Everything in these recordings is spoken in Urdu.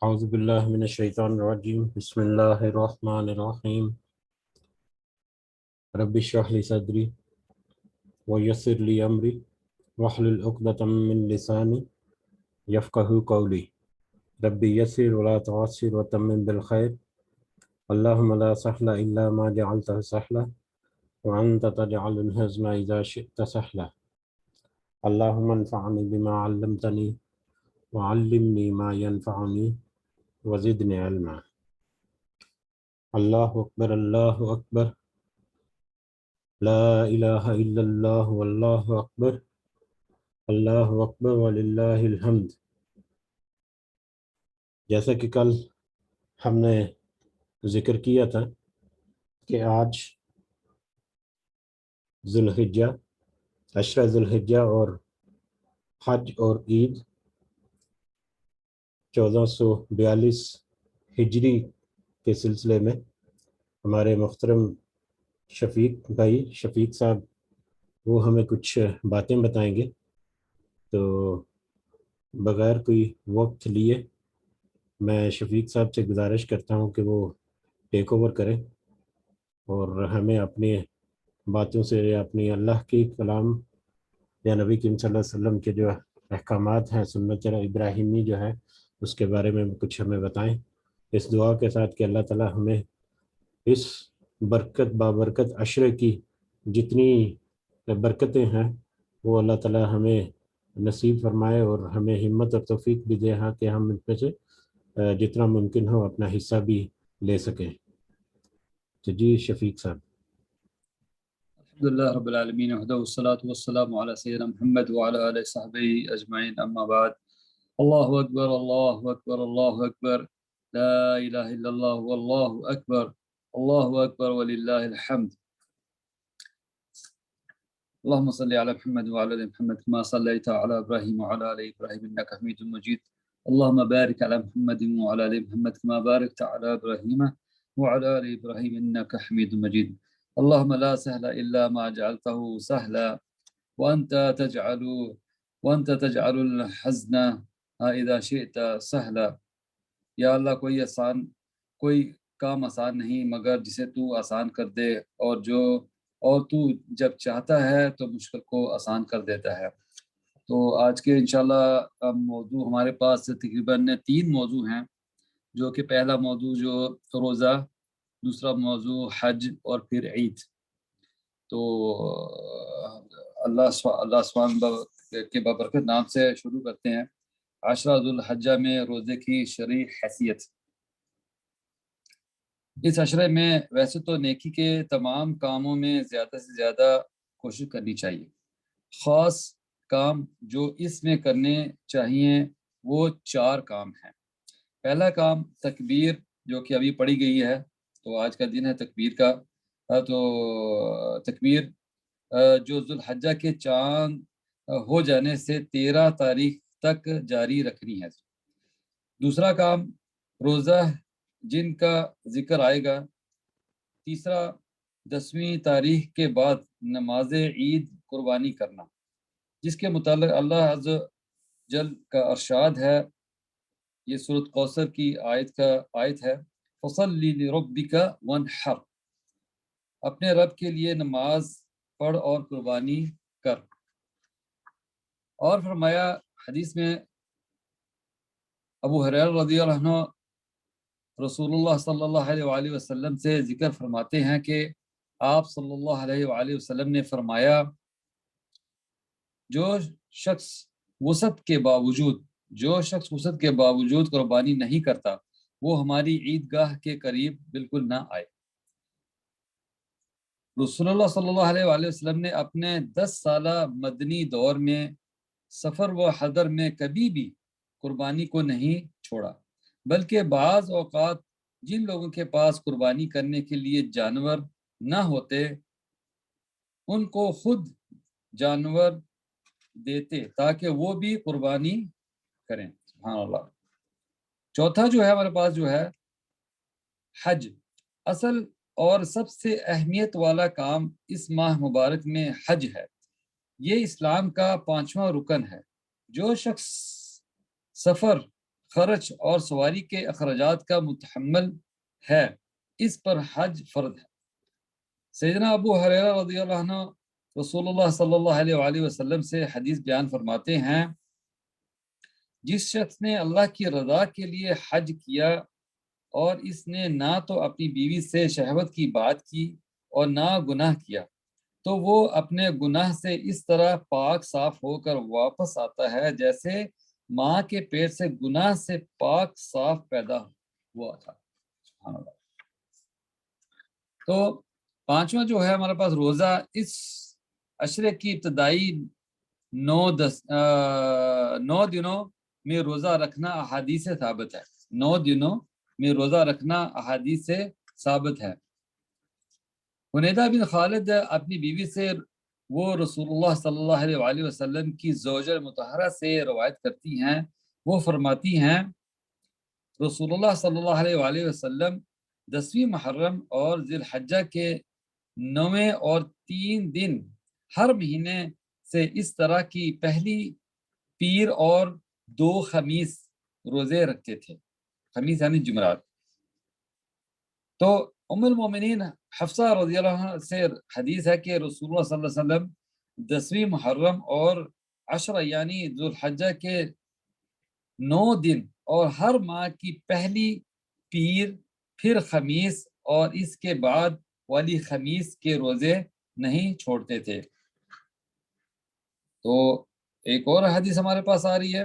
اعوذ باللہ من الشیطان الرجیم بسم اللہ الرحمن الرحیم رب اشرح لی صدری ویسر لی امری واحلل عقدۃ من لسانی یفقہوا قولی رب یسر ولا تعسر وتمم بالخیر اللہم لا سہل الا ما جعلته سہلا وانت تجعل الحزن اذا شئت سہلا اللہم انفعنی بما علمتنی وعلمنی ما ینفعنی وزدنی علما۔ اللہ اکبر اللہ اکبر، لا الہ الا اللہ واللہ اکبر، اللہ اکبر وللہ الحمد۔ جیسا کہ کل ہم نے ذکر کیا تھا کہ آج ذوالحجہ، عشرہ ذوالحجہ اور حج اور عید 1442 ہجری کے سلسلے میں ہمارے محترم شفیق صاحب وہ ہمیں کچھ باتیں بتائیں گے، تو بغیر کوئی وقت لیے میں شفیق صاحب سے گزارش کرتا ہوں کہ وہ ٹیک اوور کریں اور ہمیں اپنی باتوں سے اپنی اللہ کی کلام یا نبی کریم صلی اللہ علیہ وسلم کے جو احکامات ہیں، سنت ابراہیمی جو ہے، اس کے بارے میں کچھ ہمیں بتائیں، اس دعا کے ساتھ کہ اللہ تعالیٰ ہمیں اس بابرکت عشرے کی جتنی برکتیں ہیں وہ اللہ تعالیٰ ہمیں نصیب فرمائے اور ہمیں ہمت اور توفیق بھی دے کہ ہم ان میں سے جتنا ممکن ہو اپنا حصہ بھی لے سکیں۔ تو جی شفیق صاحب۔ الحمدللہ رب العالمین وحدہ والصلاة والسلام علی سیدنا محمد وعلی آلہ صحبہ اجمعین، اما بعد۔ اللہ اکبر اللہ اکبر اللہ اکبر، لا الہ الا اللہ واللہ اکبر، اللہ اکبر وللہ الحمد۔ اللہم صلی علی محمد وعلی آل محمد کما صلیت علی ابراہیم وعلی آل ابراہیم انک حمید مجید، اللہم بارک علی محمد وعلی آل محمد کما بارکت علی ابراہیم وعلی آل ابراہیم انک حمید مجید۔ اللہم لا سہل الا ما جعلته سہلا وانت تجعل الحزن اذا شئت سہلا۔ یا اللہ کوئی کام آسان نہیں مگر جسے تو آسان کر دے، اور تو جب چاہتا ہے تو مشکل کو آسان کر دیتا ہے۔ تو آج کے انشاءاللہ موضوع ہمارے پاس تقریباً 3 موضوع ہیں، جو کہ پہلا موضوع جو روزہ، دوسرا موضوع حج اور پھر عید۔ تو اللہ سبحانہ کے بابرکت نام سے شروع کرتے ہیں۔ عشرہ ذوالحجہ میں روزے کی شرعی حیثیت۔ اس عشرے میں ویسے تو نیکی کے تمام کاموں میں زیادہ سے زیادہ کوشش کرنی چاہیے۔ خاص کام جو اس میں کرنے چاہیے وہ 4 کام ہیں۔ پہلا کام تکبیر، جو کہ ابھی پڑھی گئی ہے، تو آج کا دن ہے تکبیر کا۔ تو تکبیر جو ذوالحجہ کے چاند ہو جانے سے 13 تاریخ تک جاری رکھنی ہے۔ دوسرا کام روزہ جن کا ذکر آئے گا۔ تیسرا 10ویں تاریخ کے بعد نماز عید قربانی کرنا، جس کے متعلق اللہ عز و جل کا ارشاد ہے، یہ سورۃ کوثر کی آیت ہے، فَصَلِّ لِرَبِّكَ وَانْحَرْ، اپنے رب کے لیے نماز پڑھ اور قربانی کر۔ اور فرمایا حدیث میں، ابو ہریرہ رضی اللہ عنہ رسول اللہ صلی اللہ علیہ وآلہ وسلم سے ذکر فرماتے ہیں کہ آپ صلی اللہ علیہ وآلہ وسلم نے فرمایا، جو شخص وسعت کے باوجود قربانی نہیں کرتا وہ ہماری عیدگاہ کے قریب بالکل نہ آئے۔ رسول اللہ صلی اللہ علیہ وآلہ وسلم نے اپنے 10 سالہ مدنی دور میں سفر و حضر میں کبھی بھی قربانی کو نہیں چھوڑا، بلکہ بعض اوقات جن لوگوں کے پاس قربانی کرنے کے لیے جانور نہ ہوتے ان کو خود جانور دیتے تاکہ وہ بھی قربانی کریں۔ سبحان اللہ۔ چوتھا جو ہے ہمارے پاس جو ہے حج۔ اصل اور سب سے اہمیت والا کام اس ماہ مبارک میں حج ہے۔ یہ اسلام کا 5واں رکن ہے۔ جو شخص سفر خرچ اور سواری کے اخراجات کا متحمل ہے، اس پر حج فرض ہے۔ سیدنا ابو ہریرہ رضی اللہ عنہ رسول اللہ صلی اللہ علیہ وآلہ وسلم سے حدیث بیان فرماتے ہیں، جس شخص نے اللہ کی رضا کے لیے حج کیا اور اس نے نہ تو اپنی بیوی سے شہوت کی بات کی اور نہ گناہ کیا، تو وہ اپنے گناہ سے اس طرح پاک صاف ہو کر واپس آتا ہے جیسے ماں کے پیٹ سے گناہ سے پاک صاف پیدا ہوا تھا۔ سبحان اللہ۔ تو پانچواں جو ہے ہمارے پاس روزہ، اس عشرے کی ابتدائی 9 دنوں میں روزہ رکھنا احادیث سے ثابت ہے۔ 9 دنوں میں روزہ رکھنا احادیث سے ثابت ہے۔ حنیدہ بن خالد اپنی بیوی سے وہ رسول اللہ صلی اللہ علیہ وآلہ وسلم کی زوجہ مطہرہ سے روایت کرتی ہیں، وہ فرماتی ہیں رسول اللہ صلی اللہ علیہ وآلہ وسلم 10ویں محرم اور ذی الحجہ کے 9 اور 3 دن ہر مہینے سے اس طرح کی پہلی پیر اور 2 خمیس روزے رکھتے تھے۔ خمیس یعنی جمعرات۔ تو ام المومنین حفصہ رضی اللہ عنہ سے حدیث ہے کہ رسول اللہ صلی اللہ علیہ وسلم 10ویں محرم اور 10 یعنی ذو الحجہ کے 9 دن اور ہر ماہ کی پہلی پیر، پھر خمیس اور اس کے بعد والی خمیس کے روزے نہیں چھوڑتے تھے۔ تو ایک اور حدیث ہمارے پاس آ رہی ہے،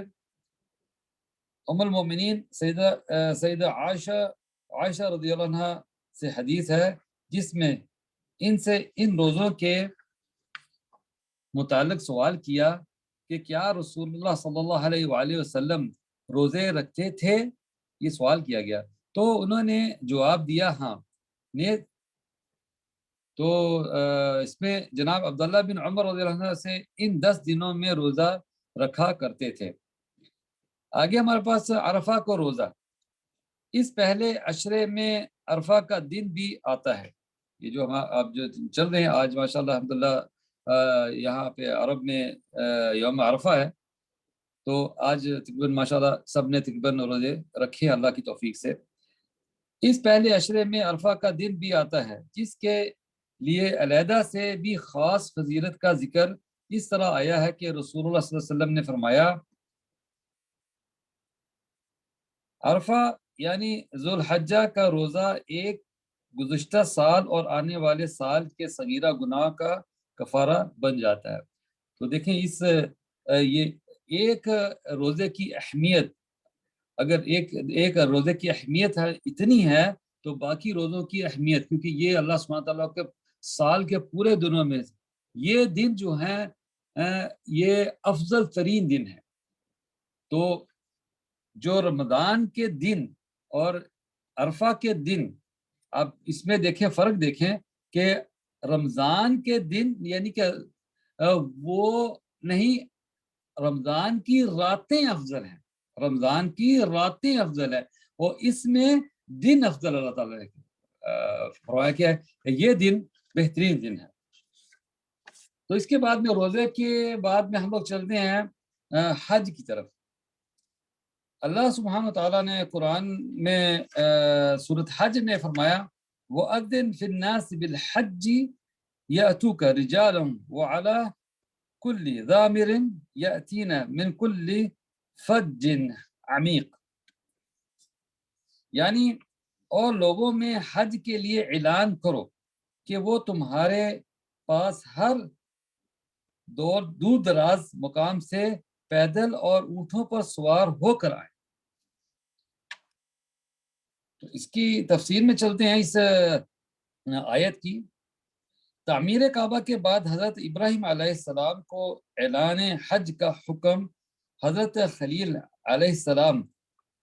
ام المومنین سیدہ عائشہ رضی اللہ عنہ سے حدیث ہے، جس میں ان سے ان روزوں کے متعلق سوال کیا کہ کیا رسول اللہ صلی اللہ علیہ وآلہ وسلم روزے رکھتے تھے، یہ سوال کیا گیا، تو انہوں نے جواب دیا ہاں۔ تو اس میں جناب عبداللہ بن عمر رضی اللہ عنہ سے ان 10 دنوں میں روزہ رکھا کرتے تھے۔ آگے ہمارے پاس عرفہ کو روزہ، اس پہلے عشرے میں عرفہ کا دن بھی آتا ہے۔ یہ جو آپ جو چل رہے ہیں آج ماشاءاللہ الحمدللہ یہاں پہ عرب میں یوم عرفہ ہے، تو آج تقریباً ماشاءاللہ سب نے تقریباً روزے رکھے اللہ کی توفیق سے۔ اس پہلے عشرے میں عرفہ کا دن بھی آتا ہے، جس کے لیے علیحدہ سے بھی خاص فضیلت کا ذکر اس طرح آیا ہے کہ رسول اللہ صلی اللہ علیہ وسلم نے فرمایا، عرفہ یعنی ذو الحجہ کا روزہ ایک گزشتہ سال اور آنے والے سال کے صغیرہ گناہ کا کفارہ بن جاتا ہے۔ تو دیکھیں یہ ایک روزے کی اہمیت، اگر ایک روزے کی اہمیت ہے اتنی ہے، تو باقی روزوں کی اہمیت، کیونکہ یہ اللہ سبحانہ تعالیٰ کے سال کے پورے دنوں میں یہ دن جو ہیں یہ افضل ترین دن ہے۔ تو جو رمضان کے دن اور عرفہ کے دن، آپ اس میں دیکھیں فرق دیکھیں کہ رمضان کے دن یعنی کہ وہ نہیں، رمضان کی راتیں افضل ہیں، رمضان کی راتیں افضل ہے، اور اس میں دن افضل اللہ تعالیٰ نے فرمایا کیا ہے، یہ دن بہترین دن ہے۔ تو اس کے بعد میں روزے کے بعد میں ہم لوگ چلتے ہیں حج کی طرف۔ اللہ سبحانہ وتعالیٰ نے قرآن میں سورۃ حج میں فرمایا، وَأَذِّن فِي النَّاسِ بِالْحَجِّ يَأْتُوكَ رِجَالًا وَعَلَىٰ كُلِّ ضَامِرٍ يَأْتِينَ مِنْ كُلِّ فَجٍّ عَمِيقٍ، یعنی اور لوگوں میں حج کے لیے اعلان کرو کہ وہ تمہارے پاس ہر دور دراز مقام سے پیدل اور اونٹوں پر سوار ہو کر آئیں۔ تو اس کی تفسیر میں چلتے ہیں اس آیت کی۔ تعمیر کعبہ کے بعد حضرت ابراہیم علیہ السلام کو اعلان حج کا حکم، حضرت خلیل علیہ السلام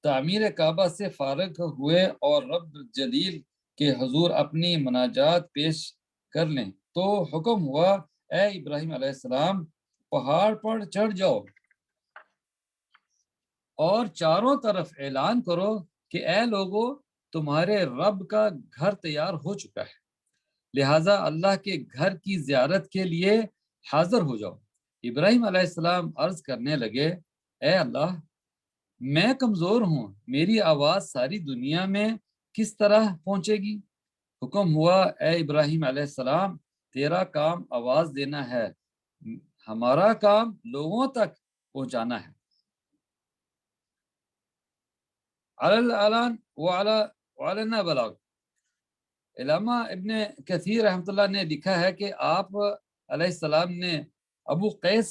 تعمیر کعبہ سے فارغ ہوئے اور رب جلیل کے حضور اپنی مناجات پیش کر لیں تو حکم ہوا، اے ابراہیم علیہ السلام پہاڑ پر چڑھ جاؤ اور چاروں طرف اعلان کرو کہ اے لوگو تمہارے رب کا گھر تیار ہو چکا ہے، لہٰذا اللہ کے گھر کی زیارت کے لیے حاضر ہو جاؤ۔ ابراہیم علیہ السلام عرض کرنے لگے، اے اللہ میں کمزور ہوں، میری آواز ساری دنیا میں کس طرح پہنچے گی؟ حکم ہوا اے ابراہیم علیہ السلام تیرا کام آواز دینا ہے، ہمارا کام لوگوں تک پہنچانا ہے۔ علی الاعلان وعلنا بلاغ۔ علامہ ابن کثیر رحمۃ اللہ نے لکھا ہے کہ آپ علیہ السلام نے ابو قیس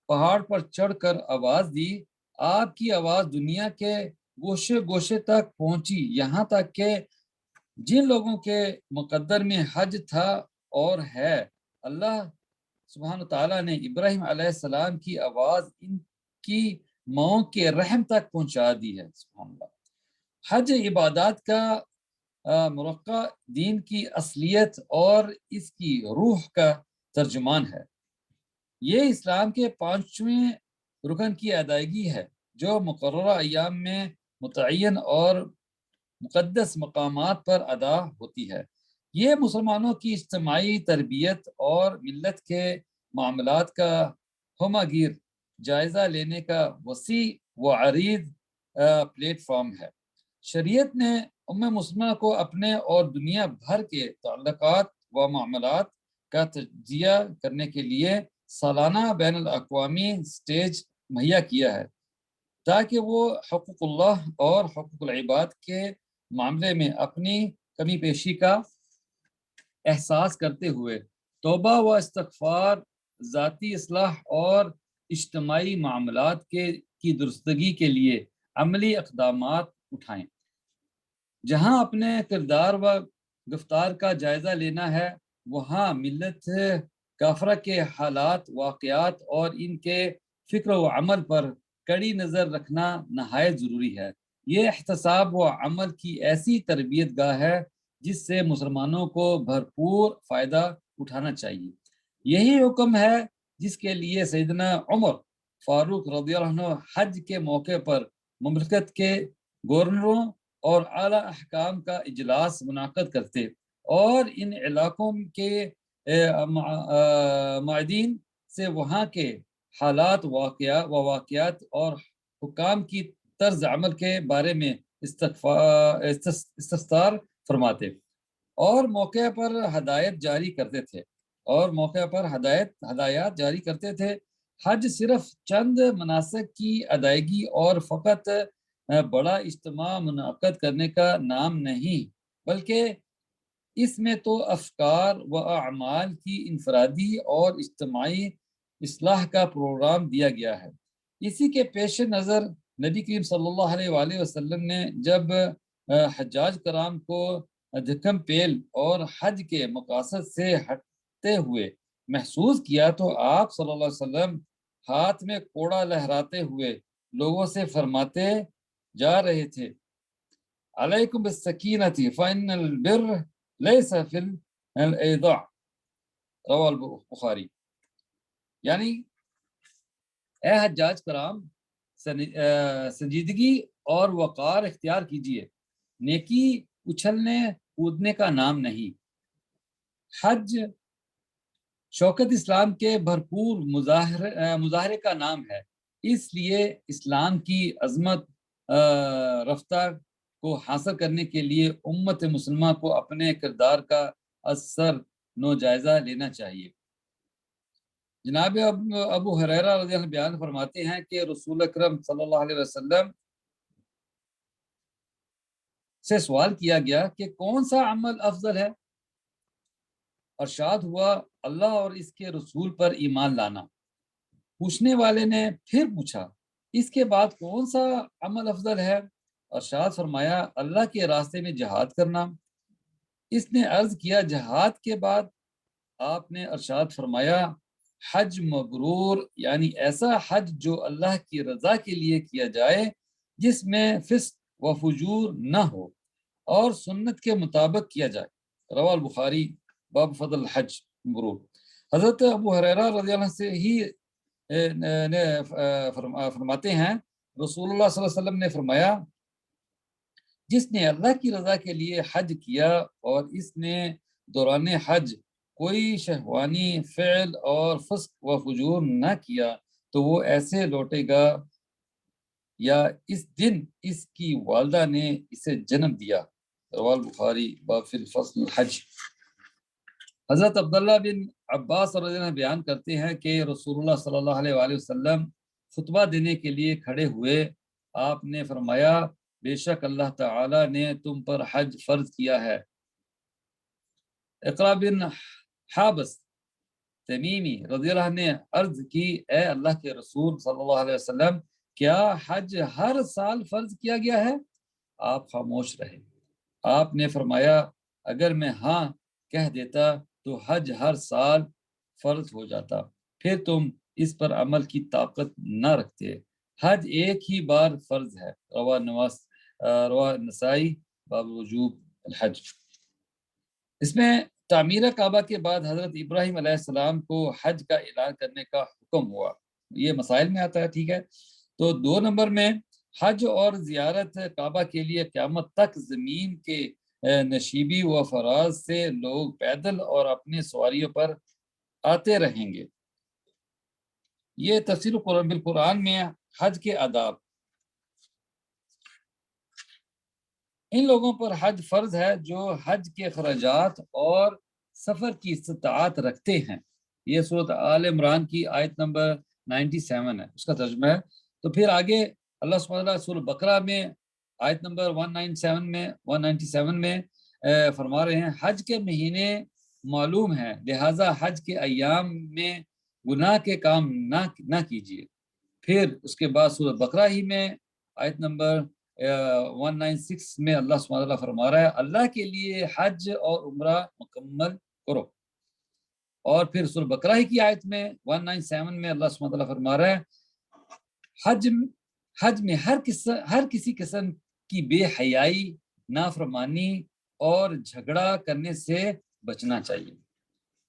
پہاڑ پر چڑھ کر آواز دی، آپ کی آواز دنیا کے گوشے گوشے تک پہنچی، یہاں تک کہ جن لوگوں کے مقدر میں حج تھا اور ہے، اللہ سبحانہ تعالیٰ نے ابراہیم علیہ السلام کی آواز ان کی ماؤں کے رحم تک پہنچا دی ہے۔ سبحان اللہ۔ حج عبادات کا مرقع دین کی اصلیت اور اس کی روح کا ترجمان ہے۔ یہ اسلام کے 5ویں رکن کی ادائیگی ہے جو مقررہ ایام میں متعین اور مقدس مقامات پر ادا ہوتی ہے۔ یہ مسلمانوں کی اجتماعی تربیت اور ملت کے معاملات کا ہمہ گیر جائزہ لینے کا وسیع و عریض پلیٹ فارم ہے۔ شریعت نے امت مسلمہ کو اپنے اور دنیا بھر کے تعلقات و معاملات کا تجزیہ کرنے کے لیے سالانہ بین الاقوامی سٹیج مہیا کیا ہے تاکہ وہ حقوق اللہ اور حقوق العباد کے معاملے میں اپنی کمی پیشی کا احساس کرتے ہوئے توبہ و استغفار، ذاتی اصلاح اور اجتماعی معاملات کی درستگی کے لیے عملی اقدامات اٹھائیں۔ جہاں اپنے کردار و گفتار کا جائزہ لینا ہے، وہاں ملت کافرہ کے حالات، واقعات اور ان کے فکر و عمل پر کڑی نظر رکھنا نہایت ضروری ہے۔ یہ احتساب و عمل کی ایسی تربیت گاہ ہے جس سے مسلمانوں کو بھرپور فائدہ اٹھانا چاہیے۔ یہی حکم ہے جس کے لیے سیدنا عمر فاروق رضی اللہ عنہ حج کے موقع پر مملکت کے گورنروں اور اعلیٰ احکام کا اجلاس منعقد کرتے اور ان علاقوں کے معدین سے وہاں کے حالات، واقعات اور حکام کی طرز عمل کے بارے میں استفسار فرماتے اور موقع پر ہدایات جاری کرتے تھے۔ حج صرف چند مناسک کی ادائیگی اور فقط بڑا اجتماع منعقد کرنے کا نام نہیں، بلکہ اس میں تو افکار و اعمال کی انفرادی اور اجتماعی اصلاح کا پروگرام دیا گیا ہے۔ اسی کے پیش نظر نبی کریم صلی اللہ علیہ وآلہ وسلم نے جب حجاج کرام کو دھکم پیل اور حج کے مقاصد سے ہٹتے ہوئے محسوس کیا تو آپ صلی اللہ علیہ وسلم ہاتھ میں کوڑا لہراتے ہوئے لوگوں سے فرماتے جا رہے تھے، علیکم بالسکینۃ فإن البر لیس فی الایضاع، رواه البخاری۔ یعنی اے حجاج کرام، سنجیدگی اور وقار اختیار کیجئے، نیکی اچھلنے کودنے کا نام نہیں۔ حج شوکت اسلام کے بھرپور مظاہرے کا نام ہے، اس لیے اسلام کی عظمت رفتہ کو حاصل کرنے کے لیے امت مسلمہ کو اپنے کردار کا اثر نو جائزہ لینا چاہیے۔ جناب ابو ہریرہ رضی اللہ عنہ بیان فرماتے ہیں کہ رسول اکرم صلی اللہ علیہ وسلم سے سوال کیا گیا کہ کون سا عمل افضل ہے؟ ارشاد ہوا اللہ اور اس کے رسول پر ایمان لانا۔ پوچھنے والے نے پھر پوچھا اس کے بعد کون سا عمل افضل ہے؟ ارشاد فرمایا اللہ کے راستے میں جہاد کرنا۔ اس نے عرض کیا جہاد کے بعد؟ آپ نے ارشاد فرمایا حج مبرور، یعنی ایسا حج جو اللہ کی رضا کے لیے کیا جائے، جس میں فسق و فجور نہ ہو اور سنت کے مطابق کیا جائے۔ رواه البخاری باب فضل الحج مبرور۔ حضرت ابو ہریرہ رضی اللہ عنہ سے ہی فرماتے ہیں رسول اللہ صلی اللہ علیہ وسلم نے فرمایا جس نے اللہ کی رضا کے لیے حج کیا اور اس نے دوران حج کوئی شہوانی فعل اور فسق و فجور نہ کیا تو وہ ایسے لوٹے گا یا اس دن اس کی والدہ نے اسے جنم دیا۔ رواه البخاری باب فی الفصل الحج۔ حضرت عبداللہ بن عباس رضی اللہ عنہ بیان کرتے ہیں کہ رسول اللہ صلی اللہ علیہ وآلہ وسلم خطبہ دینے کے لیے کھڑے ہوئے، آپ نے فرمایا بے شک اللہ تعالی نے تم پر حج فرض کیا ہے۔ اقرا بن حابس تمیمی رضی اللہ عنہ نے عرض کی اے اللہ کے رسول صلی اللہ علیہ وسلم، کیا حج ہر سال فرض کیا گیا ہے؟ آپ خاموش رہے۔ آپ نے فرمایا اگر میں ہاں کہہ دیتا تو حج ہر سال فرض ہو جاتا، پھر تم اس پر عمل کی طاقت نہ رکھتے۔ حج ایک ہی بار فرض ہے۔ رواہ نسائی باب وجوب الحج۔ اس میں تعمیر کعبہ کے بعد حضرت ابراہیم علیہ السلام کو حج کا اعلان کرنے کا حکم ہوا، یہ مسائل میں آتا ہے، ٹھیک ہے۔ تو 2 نمبر میں حج اور زیارت کعبہ کے لیے قیامت تک زمین کے نشیبی و فراز سے لوگ پیدل اور اپنی سواریوں پر آتے رہیں گے۔ یہ تفسیر قرآن بالقرآن میں حج کے آداب۔ ان لوگوں پر حج فرض ہے جو حج کے خراجات اور سفر کی استطاعت رکھتے ہیں۔ یہ سورۃ آل عمران کی آیت نمبر 97 ہے، اس کا ترجمہ ہے۔ تو پھر آگے اللہ سبحانہ وتعالیٰ سورۃ بقرہ میں آیت نمبر 197 میں فرما رہے ہیں حج کے مہینے معلوم ہیں، لہٰذا حج کے ایام میں گناہ کے کام نہ کیجیے۔ پھر اس کے بعد سورۃ بقرہ ہی میں آیت نمبر 196 میں اللہ سبحانہ وتعالیٰ فرما رہا ہے اللہ کے لیے حج اور عمرہ مکمل کرو۔ اور پھر سورۃ بقرہ ہی کی آیت میں 197 میں اللہ سبحانہ وتعالیٰ فرما رہا ہے حج میں ہر کسی قسم کی بے حیائی، نافرمانی اور جھگڑا کرنے سے بچنا چاہیے۔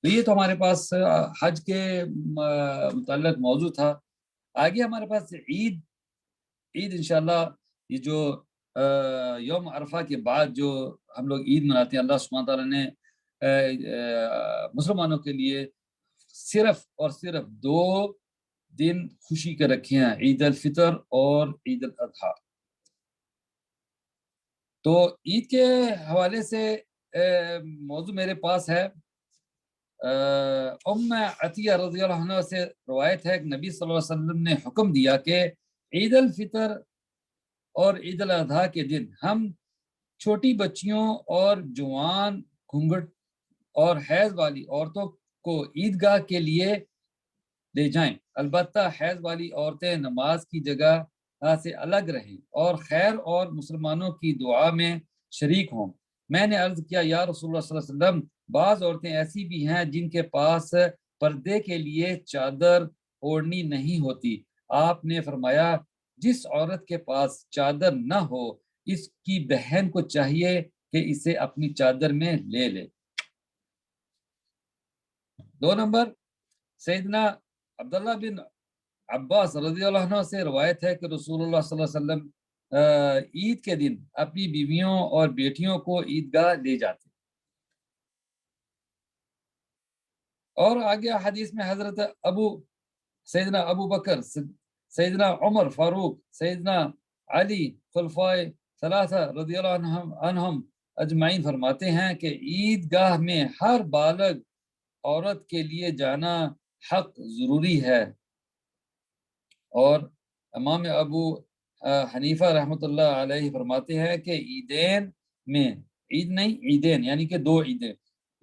تو یہ تو ہمارے پاس حج کے متعلق موضوع تھا۔ آگے ہمارے پاس عید انشاءاللہ، یہ جو یوم عرفہ کے بعد جو ہم لوگ عید مناتے ہیں، اللہ سبحانہ تعالیٰ نے مسلمانوں کے لیے صرف اور صرف 2 دن خوشی کے رکھے ہیں، عید الفطر اور عید الاضحیٰ۔ تو عید کے حوالے سے موضوع میرے پاس ہے۔ ام عطیہ رضی اللہ عنہ سے روایت ہے کہ نبی صلی اللہ علیہ وسلم نے حکم دیا کہ عید الفطر اور عید الاضحیٰ کے دن ہم چھوٹی بچیوں اور جوان، گھونگھٹ اور حیض والی عورتوں کو عیدگاہ کے لیے لے جائیں، البتہ حیض والی عورتیں نماز کی جگہ سے الگ رہیں اور خیر اور مسلمانوں کی دعا میں شریک ہوں۔ میں نے عرض کیا یا رسول اللہ صلی اللہ علیہ وسلم، بعض عورتیں ایسی بھی ہیں جن کے پاس پردے کے لیے چادر اوڑھنی نہیں ہوتی۔ آپ نے فرمایا جس عورت کے پاس چادر نہ ہو اس کی بہن کو چاہیے کہ اسے اپنی چادر میں لے لے۔ 2 نمبر سیدنا عبداللہ بن عباس رضی اللہ عنہ سے روایت ہے کہ رسول اللہ صلی اللہ علیہ وسلم عید کے دن اپنی بیویوں اور بیٹیوں کو عیدگاہ لے جاتے۔ اور آگے حدیث میں حضرت سیدنا ابو بکر، سیدنا عمر فاروق، سیدنا علی خلفائے ثلاثہ رضی اللہ عنہم اجمعین فرماتے ہیں کہ عیدگاہ میں ہر بالغ عورت کے لیے جانا حق ضروری ہے۔ اور امام ابو حنیفہ رحمۃ اللہ علیہ فرماتے ہیں کہ عیدین میں، عید نہیں عیدین یعنی کہ 2 عیدیں،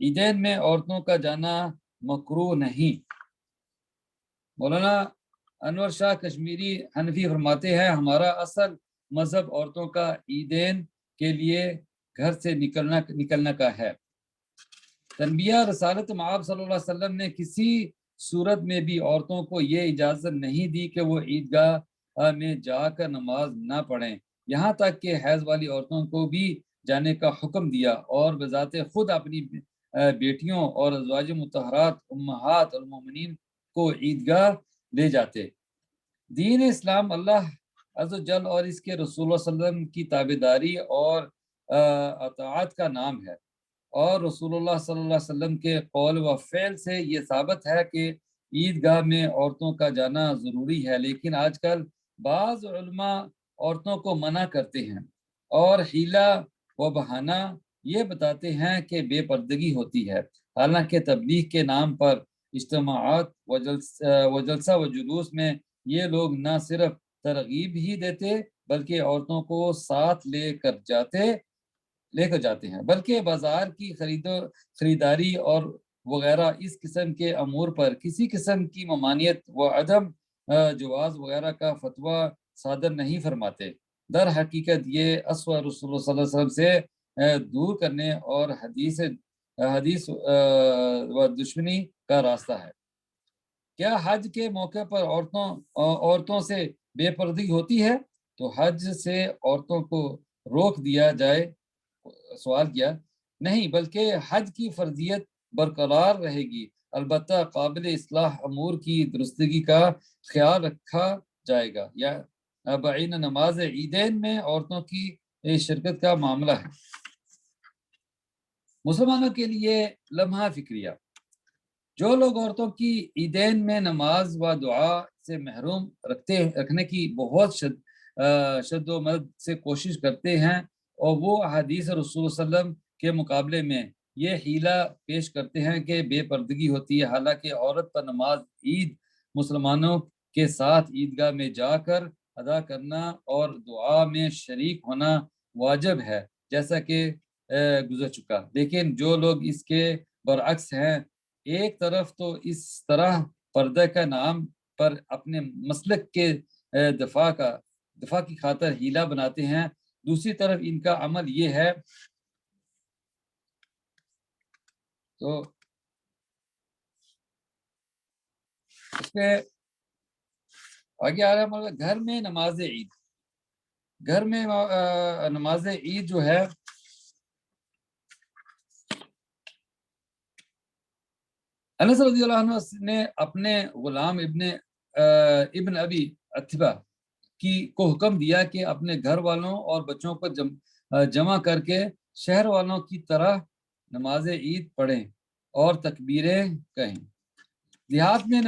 عیدین میں عورتوں کا جانا مکروہ نہیں۔ مولانا انور شاہ کشمیری حنفی فرماتے ہیں ہمارا اصل مذہب عورتوں کا عیدین کے لیے گھر سے نکلنا کا ہے۔ تنبیہ رسالت مآب صلی اللہ علیہ وسلم نے کسی صورت میں بھی عورتوں کو یہ اجازت نہیں دی کہ وہ عیدگاہ میں جا کر نماز نہ پڑھیں، یہاں تک کہ حیض والی عورتوں کو بھی جانے کا حکم دیا اور بذات خود اپنی بیٹیوں اور ازواج مطہرات امہات المومنین کو عیدگاہ لے جاتے۔ دین اسلام اللہ عز و جل اور اس کے رسول اللہ صلی اللہ علیہ وسلم کی تابعداری اور اطاعت کا نام ہے، اور رسول اللہ صلی اللہ علیہ وسلم کے قول و فعل سے یہ ثابت ہے کہ عیدگاہ میں عورتوں کا جانا ضروری ہے۔ لیکن آج کل بعض علماء عورتوں کو منع کرتے ہیں اور حیلہ و بہانہ یہ بتاتے ہیں کہ بے پردگی ہوتی ہے، حالانکہ تبلیغ کے نام پر اجتماعات و جلسہ و جلوس میں یہ لوگ نہ صرف ترغیب ہی دیتے بلکہ عورتوں کو ساتھ لے کر جاتے ہیں، بلکہ بازار کی خریداری اور وغیرہ اس قسم کے امور پر کسی قسم کی ممانعت و عدم جواز وغیرہ کا فتویٰ صادر نہیں فرماتے۔ در حقیقت یہ اسوہ رسول اللہ صلی اللہ علیہ وسلم سے دور کرنے اور حدیث و دشمنی کا راستہ ہے۔ کیا حج کے موقع پر عورتوں سے بے پردگی ہوتی ہے؟ تو حج سے عورتوں کو روک دیا جائے؟ سوال کیا نہیں، بلکہ حج کی فرضیت برقرار رہے گی، البتہ قابل اصلاح امور کی درستگی کا خیال رکھا جائے گا۔ یا بعین نماز عیدین میں عورتوں کی شرکت کا معاملہ ہے۔ مسلمانوں کے لیے لمحہ فکریہ: جو لوگ عورتوں کی عیدین میں نماز و دعا سے محروم رکھنے کی بہت شد و مد سے کوشش کرتے ہیں اور وہ احادیث رسول صلی اللہ علیہ وسلم کے مقابلے میں یہ حیلہ پیش کرتے ہیں کہ بے پردگی ہوتی ہے، حالانکہ عورت پر نماز عید مسلمانوں کے ساتھ عیدگاہ میں جا کر ادا کرنا اور دعا میں شریک ہونا واجب ہے، جیسا کہ گزر چکا۔ لیکن جو لوگ اس کے برعکس ہیں، ایک طرف تو اس طرح پردہ کا نام پر اپنے مسلک کے دفاع کی خاطر حیلہ بناتے ہیں، دوسری طرف ان کا عمل یہ ہے۔ تو اس پہ آگے آ رہا ہے گھر میں نماز عید۔ گھر میں نماز عید جو ہے انس رضی اللہ عنہ نے اپنے غلام ابن ابی عتبہ کو حکم دیا کہ اپنے گھر والوں اور بچوں کو جمع کر کے شہر والوں کی طرح نماز عید پڑھیں اور تکبیریں کہیں۔ دیہات میں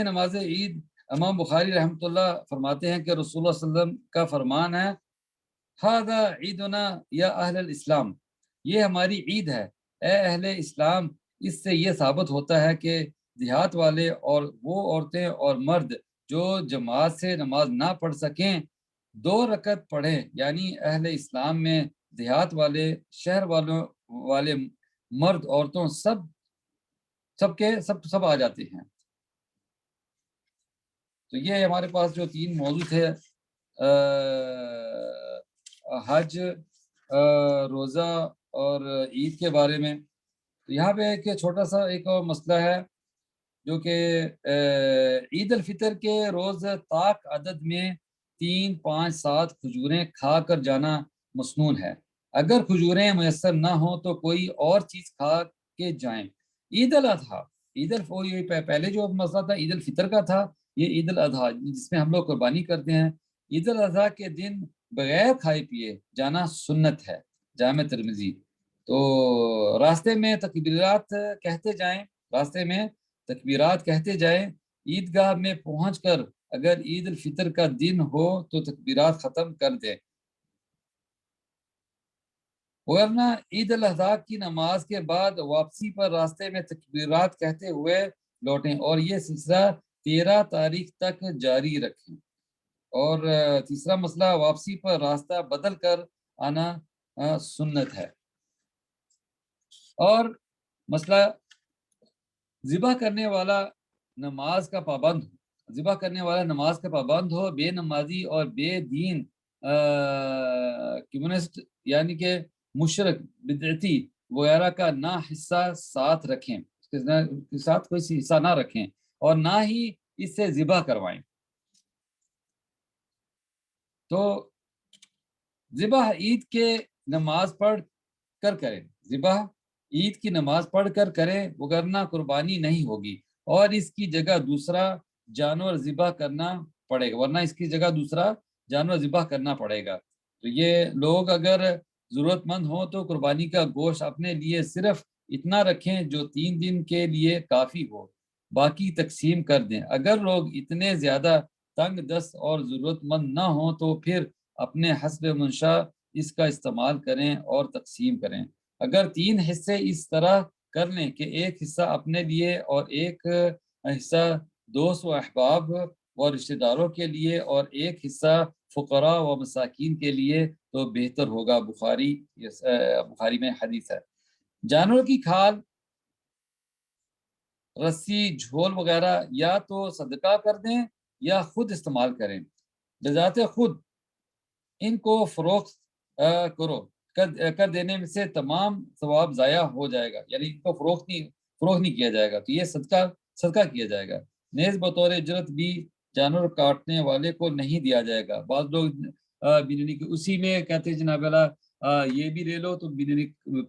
نماز عید امام بخاری رحمۃ اللہ فرماتے ہیں کہ رسول اللہ صلی اللہ علیہ وسلم کا فرمان ہے، ھذا عیدنا یا اہل الاسلام، یہ ہماری عید ہے اے اہل اسلام۔ اس سے یہ ثابت ہوتا ہے کہ دیہات والے اور وہ عورتیں اور مرد جو جماعت سے نماز نہ پڑھ سکیں 2 رکعت پڑھیں، یعنی اہل اسلام میں دیہات والے، شہر والے مرد عورتوں سب آ جاتے ہیں۔ تو یہ ہمارے پاس جو 3 موضوع تھے، حج، روزہ اور عید کے بارے میں، تو یہاں پہ ایک چھوٹا سا ایک اور مسئلہ ہے جو کہ عید الفطر کے روز طاق عدد میں 3، 5، 7 کھجوریں کھا کر جانا مسنون ہے۔ اگر کھجوریں میسر نہ ہوں تو کوئی اور چیز کھا کے جائیں۔ عید الاضحیٰ، پہلے جو مسئلہ تھا عید الفطر کا تھا، یہ عید الاضحیٰ جس میں ہم لوگ قربانی کرتے ہیں، عید الاضحیٰ کے دن بغیر کھائے پیے جانا سنت ہے، جامع ترمذی۔ تو راستے میں تکبیرات کہتے جائیں، عیدگاہ میں پہنچ کر اگر عید الفطر کا دن ہو تو تکبیرات ختم کر دیں، ورنہ عید الاضحیٰ کی نماز کے بعد واپسی پر راستے میں تکبیرات کہتے ہوئے لوٹیں اور یہ سلسلہ 13 تاریخ تک جاری رکھیں۔ اور تیسرا مسئلہ، واپسی پر راستہ بدل کر آنا سنت ہے۔ اور مسئلہ، ذبح کرنے والا نماز کا پابند ہو، بے نمازی اور بے دین کمیونسٹ یعنی کہ مشرک بدعتی وغیرہ کا نہ حصہ ساتھ رکھیں، اس کے ساتھ کوئی حصہ نہ رکھیں اور نہ ہی اس سے ذبح کروائیں۔ تو ذبح عید کی نماز پڑھ کر کریں، وگرنہ قربانی نہیں ہوگی اور اس کی جگہ دوسرا جانور ذبح کرنا پڑے گا۔ تو یہ لوگ اگر ضرورت مند ہوں تو قربانی کا گوشت اپنے لیے صرف اتنا رکھیں جو 3 دن کے لیے کافی ہو، باقی تقسیم کر دیں۔ اگر لوگ اتنے زیادہ تنگ دست اور ضرورت مند نہ ہوں تو پھر اپنے حسب منشا اس کا استعمال کریں اور تقسیم کریں۔ اگر 3 حصے اس طرح کر لیں کہ ایک حصہ اپنے لیے اور ایک حصہ دوست و احباب اور رشتہ داروں کے لیے اور ایک حصہ فقراء و مساکین کے لیے تو بہتر ہوگا۔ بخاری میں حدیث ہے۔ جانور کی کھال، رسی، جھول وغیرہ یا تو صدقہ کر دیں یا خود استعمال کریں۔ بذات خود ان کو فروخت کر دینے میں سے تمام ثواب ضائع ہو جائے گا، یعنی ان کو فروخت نہیں کیا جائے گا، تو یہ صدقہ کیا جائے گا۔ نیز بطور اجرت بھی جانور کاٹنے والے کو نہیں دیا جائے گا۔ بعض لوگ اسی میں کہتے ہیں جناب اللہ یہ بھی لے لو، تو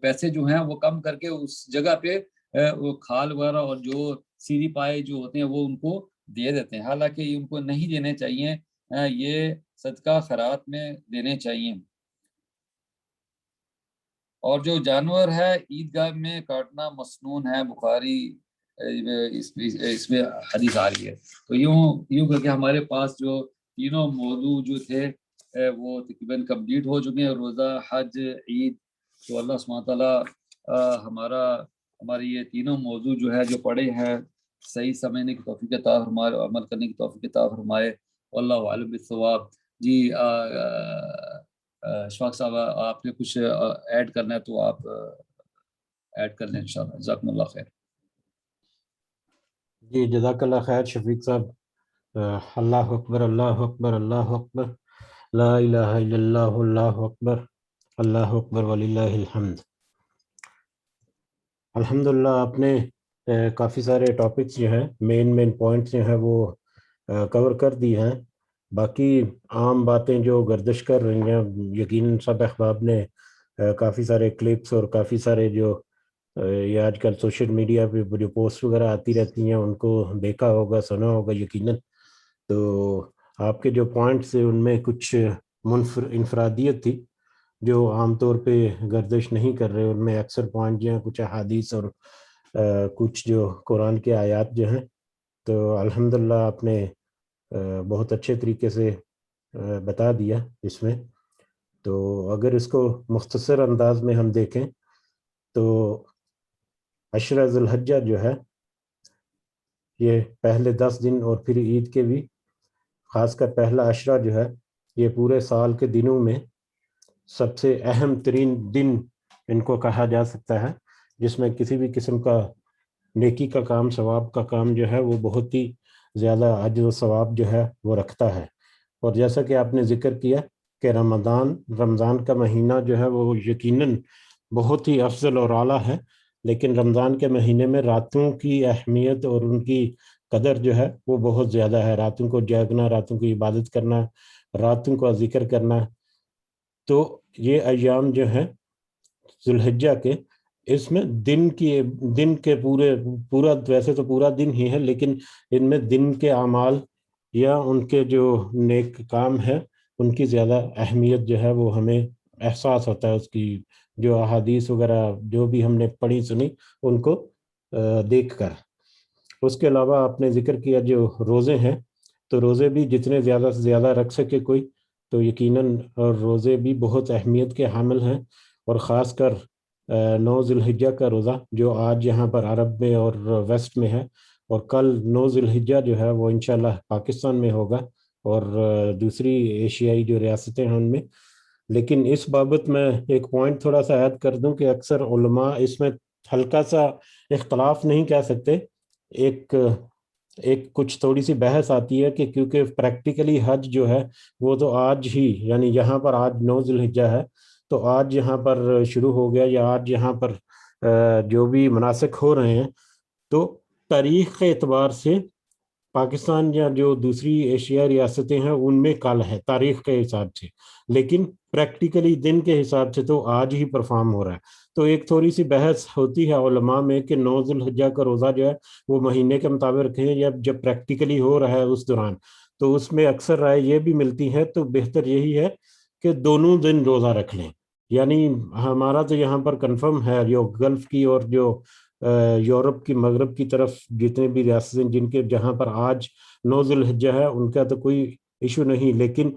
پیسے جو ہیں وہ کم کر کے اس جگہ پہ وہ کھال وغیرہ اور جو سیری پائے جو ہوتے ہیں وہ ان کو دے دیتے ہیں، حالانکہ ان کو نہیں دینے چاہیے، یہ صدقہ خیرات میں دینے چاہیے۔ اور جو جانور ہے عیدگاہ میں کاٹنا مسنون ہے، بخاری اس میں حدیث آ رہی ہے۔ تو یوں کر کے ہمارے پاس جو تینوں موضوع جو تھے وہ تقریباً کمپلیٹ ہو چکے ہیں، روزہ، حج، عید۔ تو اللہ سبحانہ تعالیٰ ہماری یہ تینوں موضوع جو ہے جو پڑھے ہیں صحیح سمجھنے کی توفیق عطا فرمائے اور عمل کرنے کی توفیق عطا فرمائے۔ واللہ اعلم بالصواب۔ جی اشفاق صاحب آپ نے کچھ ایڈ کرنا ہے تو آپ ایڈ کر لیں انشاءاللہ۔ جزاکم اللہ خیر۔ جی جزاک اللہ خیر شفیق صاحب۔ اللہ اکبر، اللہ اکبر، اللہ اکبر، لا الہ الا اللہ، اللہ اکبر، اللہ اکبر وللہ الحمد۔ الحمدللہ آپ نے کافی سارے ٹاپکس جو ہیں مین پوائنٹس جو ہیں وہ کور کر دی ہیں۔ باقی عام باتیں جو گردش کر رہی ہیں، یقیناً سب احباب نے کافی سارے کلپس اور کافی سارے جو یہ آج کل سوشل میڈیا پہ جو پوسٹ وغیرہ آتی رہتی ہیں ان کو دیکھا ہوگا، سنا ہوگا یقیناً۔ تو آپ کے جو پوائنٹس تھے ان میں کچھ انفرادیت تھی جو عام طور پہ گردش نہیں کر رہے، ان میں اکثر پوائنٹ جو ہیں کچھ احادیث اور کچھ جو قرآن کے آیات جو ہیں۔ تو الحمدللہ آپ نے بہت اچھے طریقے سے بتا دیا اس میں۔ تو اگر اس کو مختصر انداز میں ہم دیکھیں تو عشرہ ذی الحجہ جو ہے یہ پہلے 10 دن اور پھر عید کے بھی، خاص کر پہلا عشرہ جو ہے یہ پورے سال کے دنوں میں سب سے اہم ترین دن ان کو کہا جا سکتا ہے، جس میں کسی بھی قسم کا نیکی کا کام، ثواب کا کام جو ہے وہ بہت ہی زیادہ اجر و ثواب جو ہے وہ رکھتا ہے۔ اور جیسا کہ آپ نے ذکر کیا کہ رمضان کا مہینہ جو ہے وہ یقیناً بہت ہی افضل اور اعلیٰ ہے، لیکن رمضان کے مہینے میں راتوں کی اہمیت اور ان کی قدر جو ہے وہ بہت زیادہ ہے۔ راتوں کو جاگنا، راتوں کی عبادت کرنا، راتوں کا ذکر کرنا، تو یہ ایام جو ہیں ذی الحجہ کے، اس میں دن کے پورا ویسے تو پورا دن ہی ہے، لیکن ان میں دن کے اعمال یا ان کے جو نیک کام ہے ان کی زیادہ اہمیت جو ہے وہ ہمیں احساس ہوتا ہے، اس کی جو احادیث وغیرہ جو بھی ہم نے پڑھی سنی ان کو دیکھ کر۔ اس کے علاوہ آپ نے ذکر کیا جو روزے ہیں، تو روزے بھی جتنے زیادہ سے زیادہ رکھ سکے کوئی تو یقیناً روزے بھی بہت اہمیت کے حامل ہیں، اور خاص کر 9 ذی الحجہ کا روزہ جو آج یہاں پر عرب میں اور ویسٹ میں ہے، اور کل 9 ذی الحجہ جو ہے وہ انشاءاللہ پاکستان میں ہوگا اور دوسری ایشیائی جو ریاستیں ہیں ان میں۔ لیکن اس بابت میں ایک پوائنٹ تھوڑا سا ایڈ کر دوں کہ اکثر علماء اس میں ہلکا سا اختلاف نہیں کہہ سکتے، ایک کچھ تھوڑی سی بحث آتی ہے کہ کیونکہ پریکٹیکلی حج جو ہے وہ تو آج ہی، یعنی یہاں پر آج 9 ذی الحجہ ہے تو آج یہاں پر شروع ہو گیا، یا آج یہاں پر جو بھی مناسک ہو رہے ہیں، تو تاریخ کے اعتبار سے پاکستان یا جو دوسری ایشیا ریاستیں ہیں ان میں کل ہے تاریخ کے حساب سے، لیکن پریکٹیکلی دن کے حساب سے تو آج ہی پرفارم ہو رہا ہے۔ تو ایک تھوڑی سی بحث ہوتی ہے علماء میں کہ 9 ذی الحجہ کا روزہ جو ہے وہ مہینے کے مطابق رکھیں یا جب پریکٹیکلی ہو رہا ہے اس دوران، تو اس میں اکثر رائے یہ بھی ملتی ہے تو بہتر یہی ہے کہ دونوں دن روزہ رکھ لیں۔ یعنی ہمارا تو یہاں پر کنفرم ہے جو گلف کی اور جو یورپ کی مغرب کی طرف جتنے بھی ریاستیں جن کے جہاں پر آج 9 ذی الحجہ ہے ان کا تو کوئی ایشو نہیں، لیکن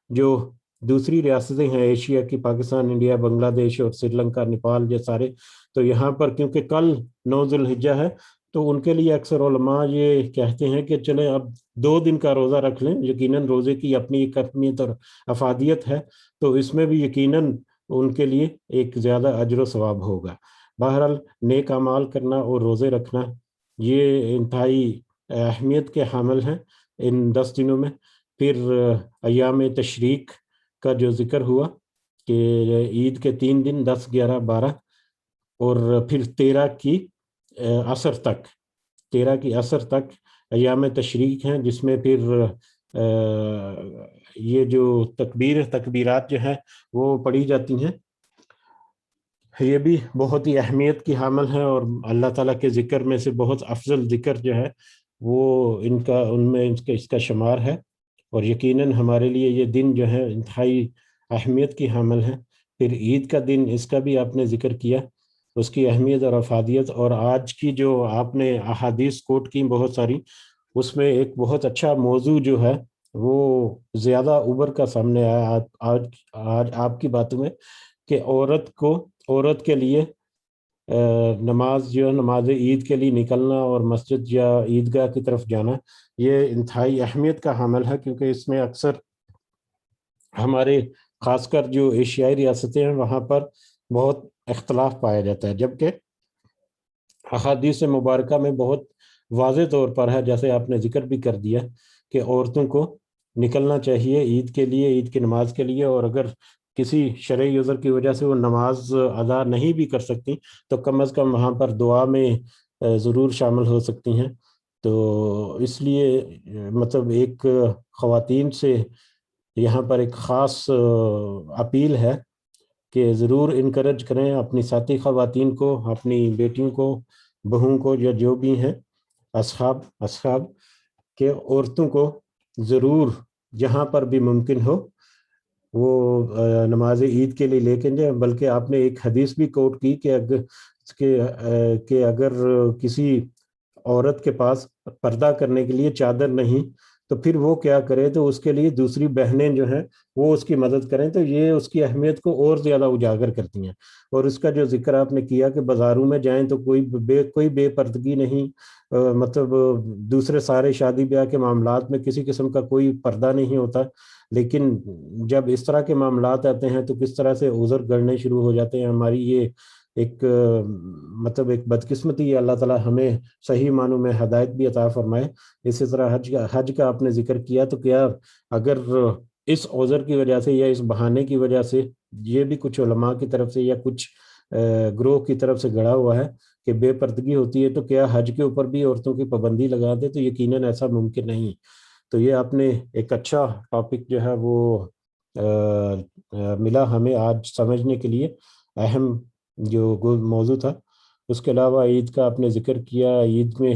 جو دوسری ریاستیں ہیں ایشیا کی، پاکستان، انڈیا، بنگلہ دیش اور سری لنکا، نیپال، یہ سارے، تو یہاں پر کیونکہ کل 9 ذی الحجہ ہے تو ان کے لیے اکثر علماء یہ کہتے ہیں کہ چلیں اب 2 دن کا روزہ رکھ لیں، یقیناً روزے کی اپنی ایک اہمیت اور افادیت ہے، تو اس میں بھی یقیناً ان کے لیے ایک زیادہ اجر و ثواب ہوگا۔ بہرحال نیک اعمال کرنا اور روزے رکھنا یہ انتہائی اہمیت کے حامل ہیں ان 10 دنوں میں۔ پھر ایام تشریق کا جو ذکر ہوا کہ عید کے 3 دن 10، 11، 12 اور پھر 13 کی عصر تک، 13 کی عصر تک ایام تشریق ہیں، جس میں پھر یہ جو تکبیرات جو ہیں وہ پڑھی جاتی ہیں، یہ بھی بہت ہی اہمیت کی حامل ہیں، اور اللہ تعالیٰ کے ذکر میں سے بہت افضل ذکر جو ہے وہ ان میں اس کا شمار ہے، اور یقیناً ہمارے لیے یہ دن جو ہے انتہائی اہمیت کی حامل ہے۔ پھر عید کا دن، اس کا بھی آپ نے ذکر کیا، اس کی اہمیت اور افادیت، اور آج کی جو آپ نے احادیث کوٹ کی بہت ساری، اس میں ایک بہت اچھا موضوع جو ہے وہ زیادہ ابھر کا سامنے آیا آج آپ کی باتوں میں، کہ عورت کے لیے نماز جو نماز عید کے لیے نکلنا اور مسجد یا عیدگاہ کی طرف جانا یہ انتہائی اہمیت کا حامل ہے، کیونکہ اس میں اکثر ہمارے خاص کر جو ایشیائی ریاستیں ہیں وہاں پر بہت اختلاف پایا جاتا ہے، جبکہ احادیث مبارکہ میں بہت واضح طور پر ہے، جیسے آپ نے ذکر بھی کر دیا، کہ عورتوں کو نکلنا چاہیے عید کے لیے، عید کی نماز کے لیے، اور اگر کسی شرعی عذر کی وجہ سے وہ نماز ادا نہیں بھی کر سکتی تو کم از کم وہاں پر دعا میں ضرور شامل ہو سکتی ہیں۔ تو اس لیے مطلب ایک خواتین سے یہاں پر ایک خاص اپیل ہے کہ ضرور انکریج کریں اپنی ساتھی خواتین کو، اپنی بیٹیوں کو، بہوؤں کو، یا جو بھی ہیں اصحاب کہ عورتوں کو ضرور جہاں پر بھی ممکن ہو وہ نماز عید کے لیے لے کے جائیں۔ بلکہ آپ نے ایک حدیث بھی کوٹ کی کہ اگر کسی عورت کے پاس پردہ کرنے کے لیے چادر نہیں تو پھر وہ کیا کرے، تو اس کے لیے دوسری بہنیں جو ہیں وہ اس کی مدد کریں، تو یہ اس کی اہمیت کو اور زیادہ اجاگر کرتی ہیں۔ اور اس کا جو ذکر آپ نے کیا کہ بازاروں میں جائیں تو کوئی بے پردگی نہیں، مطلب دوسرے سارے شادی بیاہ کے معاملات میں کسی قسم کا کوئی پردہ نہیں ہوتا، لیکن جب اس طرح کے معاملات آتے ہیں تو کس طرح سے عذر گڑنے شروع ہو جاتے ہیں۔ ہماری یہ ایک مطلب ایک بدقسمتی ہے، اللہ تعالیٰ ہمیں صحیح معنوں میں ہدایت بھی عطا فرمائے۔ اسی طرح حج کا آپ نے ذکر کیا، تو کیا اگر اس عذر کی وجہ سے یا اس بہانے کی وجہ سے، یہ بھی کچھ علماء کی طرف سے یا کچھ گروہ کی طرف سے گڑھا ہوا ہے کہ بے پردگی ہوتی ہے، تو کیا حج کے اوپر بھی عورتوں کی پابندی لگا دے؟ تو یقیناً ایسا ممکن نہیں۔ تو یہ آپ نے ایک اچھا ٹاپک جو ہے وہ ملا ہمیں آج سمجھنے کے لیے، اہم جو موضوع تھا۔ اس کے علاوہ عید کا آپ نے ذکر کیا، عید میں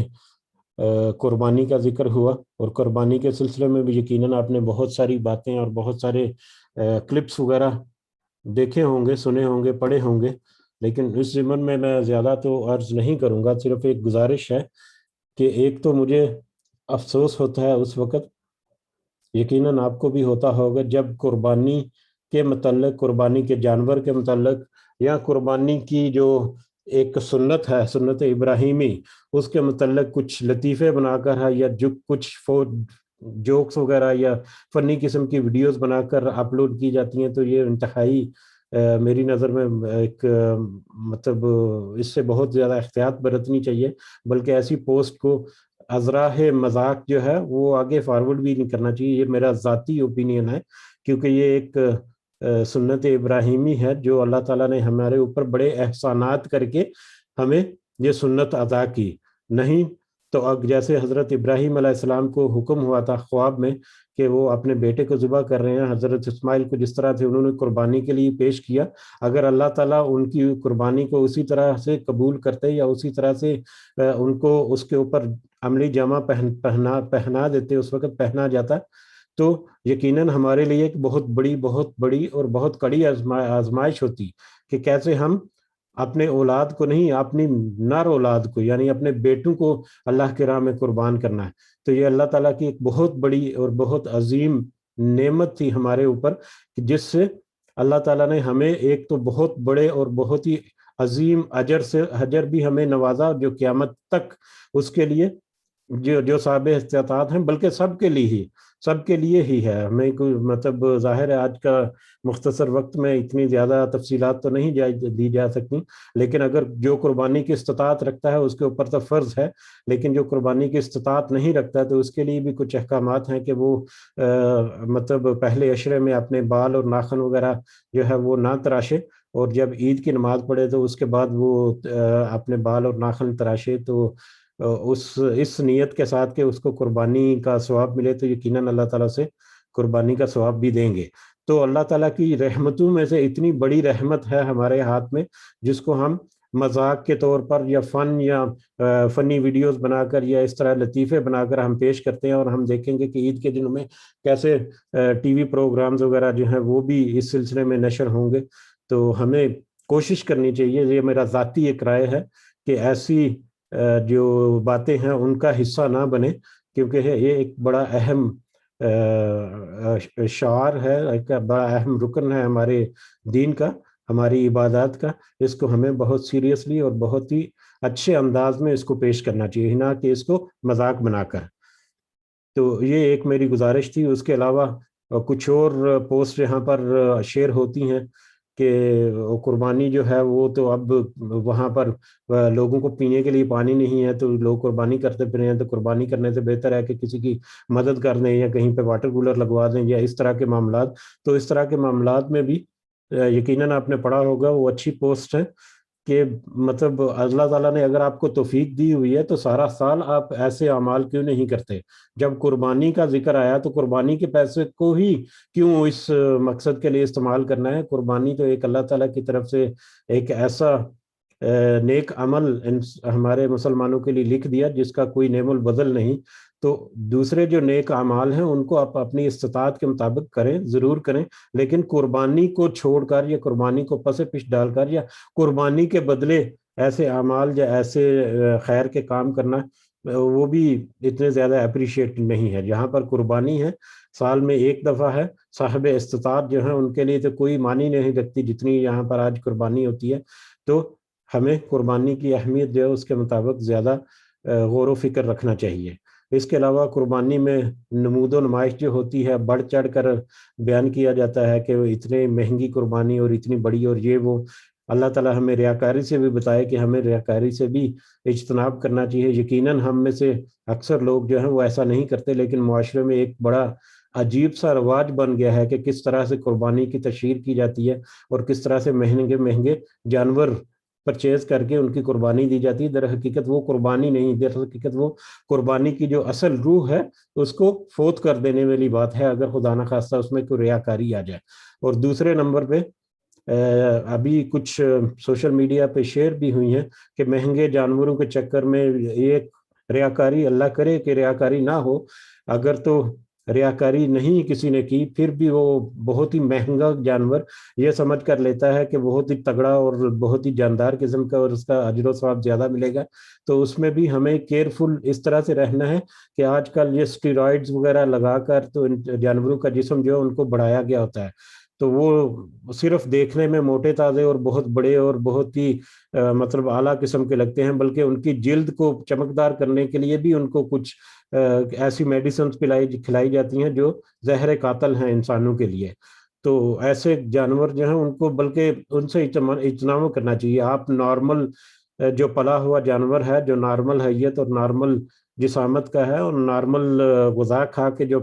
قربانی کا ذکر ہوا، اور قربانی کے سلسلے میں بھی یقیناً آپ نے بہت ساری باتیں اور بہت سارے کلپس وغیرہ دیکھے ہوں گے، سنے ہوں گے، پڑھے ہوں گے، لیکن اس ضمن میں زیادہ تو عرض نہیں کروں گا، صرف ایک گزارش ہے کہ ایک تو مجھے افسوس ہوتا ہے اس وقت، یقیناً آپ کو بھی ہوتا ہوگا، جب قربانی کے متعلق، قربانی کے جانور کے متعلق، یا قربانی کی جو ایک سنت ہے، سنت ابراہیمی، اس کے متعلق کچھ لطیفے بنا کر ہے، یا جو کچھ جوکس وغیرہ یا فنی قسم کی ویڈیوز بنا کر اپلوڈ کی جاتی ہیں، تو یہ انتہائی میری نظر میں ایک مطلب اس سے بہت زیادہ احتیاط برتنی چاہیے، بلکہ ایسی پوسٹ کو ازراہ مذاق جو ہے وہ آگے فارورڈ بھی نہیں کرنا چاہیے۔ یہ میرا ذاتی اوپینین ہے، کیونکہ یہ ایک سنت ابراہیمی ہے جو اللہ تعالیٰ نے ہمارے اوپر بڑے احسانات کر کے ہمیں یہ سنت عطا کی۔ نہیں تو جیسے حضرت ابراہیم علیہ السلام کو حکم ہوا تھا خواب میں کہ وہ اپنے بیٹے کو ذبح کر رہے ہیں، حضرت اسماعیل کو جس طرح سے انہوں نے قربانی کے لیے پیش کیا، اگر اللہ تعالیٰ ان کی قربانی کو اسی طرح سے قبول کرتے یا اسی طرح سے ان کو اس کے اوپر عملی جامہ پہنا دیتے، اس وقت پہنا جاتا، تو یقیناً ہمارے لیے ایک بہت بڑی اور بہت کڑی آزمائش ہوتی کہ کیسے ہم اپنے اولاد کو نہیں، اپنی نر اولاد کو یعنی اپنے بیٹوں کو اللہ کے راہ میں قربان کرنا ہے۔ تو یہ اللہ تعالیٰ کی ایک بہت بڑی اور بہت عظیم نعمت تھی ہمارے اوپر، کہ جس سے اللہ تعالیٰ نے ہمیں ایک تو بہت بڑے اور بہت ہی عظیم اجر بھی ہمیں نوازا، جو قیامت تک اس کے لیے جو صاحب استطاعت ہیں، بلکہ سب کے لیے ہی ہے۔ ہمیں کوئی مطلب ظاہر ہے آج کا مختصر وقت میں اتنی زیادہ تفصیلات تو نہیں دی جا سکتی، لیکن اگر جو قربانی کی استطاعت رکھتا ہے اس کے اوپر تو فرض ہے، لیکن جو قربانی کی استطاعت نہیں رکھتا تو اس کے لیے بھی کچھ احکامات ہیں کہ وہ مطلب پہلے عشرے میں اپنے بال اور ناخن وغیرہ جو ہے وہ نہ تراشے، اور جب عید کی نماز پڑھے تو اس کے بعد وہ اپنے بال اور ناخن تراشے، تو اس نیت کے ساتھ کہ اس کو قربانی کا ثواب ملے، تو یقیناً اللہ تعالیٰ سے قربانی کا ثواب بھی دیں گے۔ تو اللہ تعالیٰ کی رحمتوں میں سے اتنی بڑی رحمت ہے ہمارے ہاتھ میں، جس کو ہم مذاق کے طور پر یا فنی ویڈیوز بنا کر یا اس طرح لطیفے بنا کر ہم پیش کرتے ہیں، اور ہم دیکھیں گے کہ عید کے دنوں میں کیسے ٹی وی پروگرامز وغیرہ جو ہیں وہ بھی اس سلسلے میں نشر ہوں گے۔ تو ہمیں کوشش کرنی چاہیے، یہ میرا ذاتی ایک رائے ہے، کہ ایسی جو باتیں ہیں ان کا حصہ نہ بنے، کیونکہ یہ ایک بڑا اہم شعار ہے، ایک بڑا اہم رکن ہے ہمارے دین کا، ہماری عبادات کا۔ اس کو ہمیں بہت سیریسلی اور بہت ہی اچھے انداز میں اس کو پیش کرنا چاہیے، نہ کہ اس کو مذاق بنا کر۔ تو یہ ایک میری گزارش تھی۔ اس کے علاوہ کچھ اور پوسٹ یہاں پر شیئر ہوتی ہیں کہ قربانی جو ہے وہ تو اب وہاں پر لوگوں کو پینے کے لیے پانی نہیں ہے، تو لوگ قربانی کرتے پھرے ہیں، تو قربانی کرنے سے بہتر ہے کہ کسی کی مدد کر دیں یا کہیں پہ واٹر کولر لگوا دیں یا اس طرح کے معاملات۔ تو اس طرح کے معاملات میں بھی یقیناً آپ نے پڑھا ہوگا، وہ اچھی پوسٹ ہے کہ مطلب اللہ تعالیٰ نے اگر آپ کو توفیق دی ہوئی ہے تو سارا سال آپ ایسے اعمال کیوں نہیں کرتے؟ جب قربانی کا ذکر آیا تو قربانی کے پیسے کو ہی کیوں اس مقصد کے لیے استعمال کرنا ہے؟ قربانی تو ایک اللہ تعالیٰ کی طرف سے ایک ایسا نیک عمل ہمارے مسلمانوں کے لیے لکھ دیا جس کا کوئی نعم البدل نہیں۔ تو دوسرے جو نیک اعمال ہیں ان کو آپ اپنی استطاعت کے مطابق کریں، ضرور کریں، لیکن قربانی کو چھوڑ کر یا قربانی کو پس پش ڈال کر یا قربانی کے بدلے ایسے اعمال یا ایسے خیر کے کام کرنا، وہ بھی اتنے زیادہ اپریشیٹ نہیں ہے۔ جہاں پر قربانی ہے سال میں ایک دفعہ ہے، صاحب استطاعت جو ہیں ان کے لیے تو کوئی معنی نہیں رکھتی جتنی یہاں پر آج قربانی ہوتی ہے۔ تو ہمیں قربانی کی اہمیت جو ہے اس کے مطابق زیادہ غور و فکر رکھنا چاہیے۔ اس کے علاوہ قربانی میں نمود و نمائش جو ہوتی ہے، بڑھ چڑھ کر بیان کیا جاتا ہے کہ وہ اتنے مہنگی قربانی اور اتنی بڑی اور یہ وہ۔ اللہ تعالیٰ ہمیں ریاکاری سے بھی بتائے کہ ہمیں ریاکاری سے بھی اجتناب کرنا چاہیے۔ یقیناً ہم میں سے اکثر لوگ جو ہیں وہ ایسا نہیں کرتے، لیکن معاشرے میں ایک بڑا عجیب سا رواج بن گیا ہے کہ کس طرح سے قربانی کی تشہیر کی جاتی ہے اور کس طرح سے مہنگے مہنگے جانور پرچیز کر کے ان کی قربانی دی جاتی ہے۔ در حقیقت وہ قربانی نہیں، در حقیقت وہ قربانی کی جو اصل روح ہے اس کو فوت کر دینے والی بات ہے، اگر خدا نہ خواستہ اس میں کوئی ریاکاری آ جائے۔ اور دوسرے نمبر پہ ابھی کچھ سوشل میڈیا پہ شیئر بھی ہوئی ہیں کہ مہنگے جانوروں کے چکر میں ایک ریاکاری، اللہ کرے کہ ریاکاری نہ ہو، اگر تو ریاکاری نہیں کسی نے کی پھر بھی وہ بہت ہی مہنگا جانور یہ سمجھ کر لیتا ہے کہ بہت ہی تگڑا اور بہت ہی جاندار قسم کا اور اس کا اجر و ثواب زیادہ ملے گا۔ تو اس میں بھی ہمیں کیئرفل اس طرح سے رہنا ہے کہ آج کل یہ اسٹیرائڈز وغیرہ لگا کر تو جانوروں کا جسم جو ہے ان کو بڑھایا گیا ہوتا ہے، تو وہ صرف دیکھنے میں موٹے تازے اور بہت بڑے اور بہت ہی مطلب اعلیٰ قسم کے لگتے ہیں، بلکہ ان کی جلد کو چمکدار کرنے کے لیے بھی ان کو کچھ ایسی میڈیسنز کھلائی جاتی ہیں جو زہر قاتل ہیں انسانوں کے لیے۔ تو ایسے جانور جو ہیں ان کو بلکہ ان سے اجتناب کرنا چاہیے۔ آپ نارمل جو پلا ہوا جانور ہے، جو نارمل حیت اور نارمل جسامت کا ہے اور نارمل غذا کھا کے جو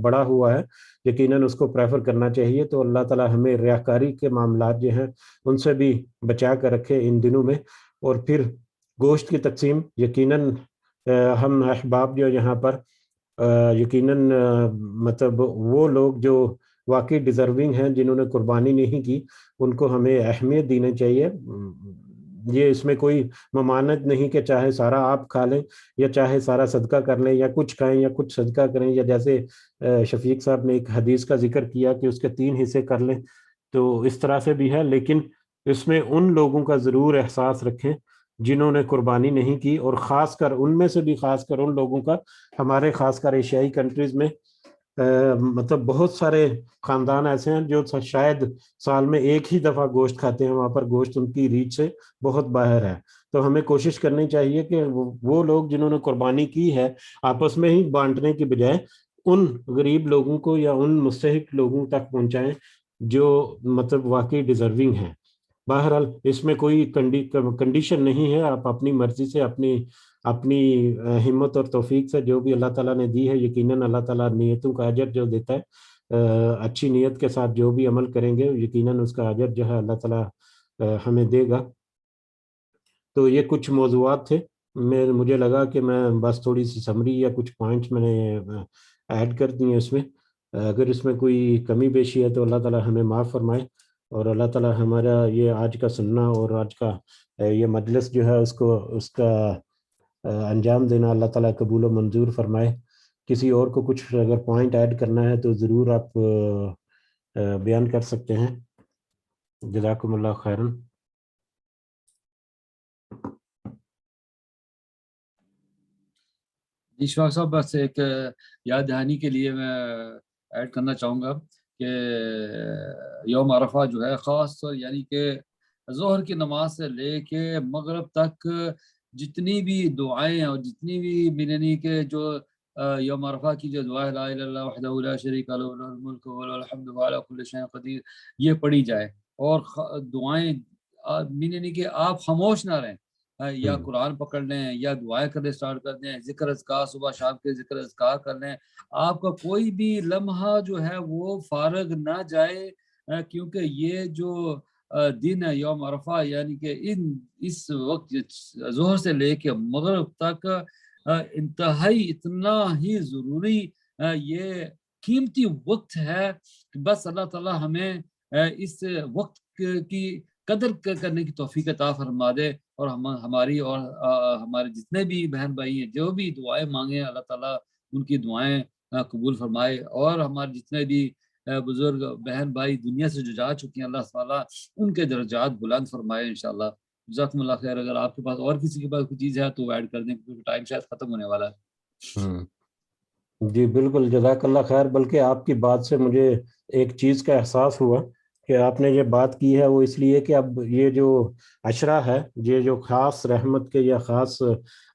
بڑا ہوا ہے، یقیناً اس کو پریفر کرنا چاہیے۔ تو اللہ تعالیٰ ہمیں ریاکاری کے معاملات جو ہیں ان سے بھی بچا کر رکھے ان دنوں میں۔ اور پھر گوشت کی تقسیم، یقیناً ہم احباب جو یہاں پر یقیناً مطلب وہ لوگ جو واقعی ڈیزرونگ ہیں، جنہوں نے قربانی نہیں کی، ان کو ہمیں اہمیت دینی چاہیے۔ یہ اس میں کوئی ممانعت نہیں کہ چاہے سارا آپ کھا لیں یا چاہے سارا صدقہ کر لیں، یا کچھ کھائیں یا کچھ صدقہ کریں، یا جیسے شفیق صاحب نے ایک حدیث کا ذکر کیا کہ اس کے 3 حصے کر لیں، تو اس طرح سے بھی ہے۔ لیکن اس میں ان لوگوں کا ضرور احساس رکھیں جنہوں نے قربانی نہیں کی، اور خاص کر ان میں سے بھی خاص کر ان لوگوں کا، ہمارے خاص کر ایشیائی کنٹریز میں مطلب بہت سارے خاندان ایسے ہیں جو شاید سال میں ایک ہی دفعہ گوشت کھاتے ہیں، وہاں پر گوشت ان کی ریچ سے بہت باہر ہے۔ تو ہمیں کوشش کرنی چاہیے کہ وہ لوگ جنہوں نے قربانی کی ہے آپس میں ہی بانٹنے کی بجائے ان غریب لوگوں کو یا ان مستحق لوگوں تک پہنچائیں جو مطلب واقعی ڈیزرونگ ہیں۔ بہرحال اس میں کوئی کنڈیشن نہیں ہے، آپ اپنی مرضی سے، اپنی ہمت اور توفیق سے جو بھی اللہ تعالیٰ نے دی ہے، یقیناً اللہ تعالیٰ نیتوں کا اجر جو دیتا ہے، اچھی نیت کے ساتھ جو بھی عمل کریں گے یقیناً اس کا اجر جو ہے اللہ تعالیٰ ہمیں دے گا۔ تو یہ کچھ موضوعات تھے، مجھے لگا کہ میں بس تھوڑی سی سمری یا کچھ پوائنٹس میں نے ایڈ کر دی ہیں اس میں۔ اگر اس میں کوئی کمی بیشی ہے تو اللہ تعالیٰ ہمیں معاف فرمائے، اور اللہ تعالیٰ ہمارا یہ آج کا سننا اور آج کا یہ مجلس جو ہے اس کا انجام دینا اللہ تعالیٰ قبول و منظور فرمائے۔ کسی اور کو کچھ اگر پوائنٹ ایڈ کرنا ہے تو ضرور آپ بیان کر سکتے ہیں۔ جزاکم اللہ خیراً۔ جی شفاق صاحب، بس ایک یاد دہانی کے لیے میں ایڈ کرنا چاہوں گا کہ یوم عرفہ جو ہے خاص طور یعنی کہ ظہر کی نماز سے لے کے مغرب تک جتنی بھی دعائیں اور جتنی بھی یعنی کہ جو یوم عرفہ کی جو دعائیں لا الہ الا اللہ وحدہ لا شریک لہ لہ الملک وله الحمد وهو على كل شيء قدیر یہ پڑھی جائے، اور دعائیں یعنی کہ آپ خاموش نہ رہیں، یا قرآن پکڑ لیں یا دعائیں کرنے سٹارٹ کر دیں، ذکر اذکار صبح شام کے ذکر اذکار کر لیں، آپ کا کوئی بھی لمحہ جو ہے وہ فارغ نہ جائے، کیونکہ یہ جو دن ہے یوم عرفہ یعنی کہ اس وقت ظہر سے لے کے مغرب تک انتہائی اتنا ہی ضروری یہ قیمتی وقت ہے کہ بس اللہ تعالیٰ ہمیں اس وقت کی قدر کرنے کی توفیق عطا فرما دے، اور ہماری اور ہمارے جتنے بھی بہن بھائی ہیں جو بھی دعائیں مانگیں اللہ تعالیٰ ان کی دعائیں قبول فرمائے، اور ہمارے جتنے بھی بزرگ بہن بھائی دنیا سے جو جا چکی ہیں اللہ تعالیٰ ان کے درجات بلند فرمائے انشاءاللہ۔ جزاکم اللہ خیر۔ اگر آپ کے پاس اور کسی کے پاس کوئی چیز ہے تو ایڈ کر دیں کیونکہ ٹائم شاید ختم ہونے والا ہے۔ جی بالکل، جزاک اللہ خیر۔ بلکہ آپ کی بات سے مجھے ایک چیز کا احساس ہوا کہ آپ نے یہ بات کی ہے وہ اس لیے کہ اب یہ جو عشرہ ہے، یہ جو خاص رحمت کے یا خاص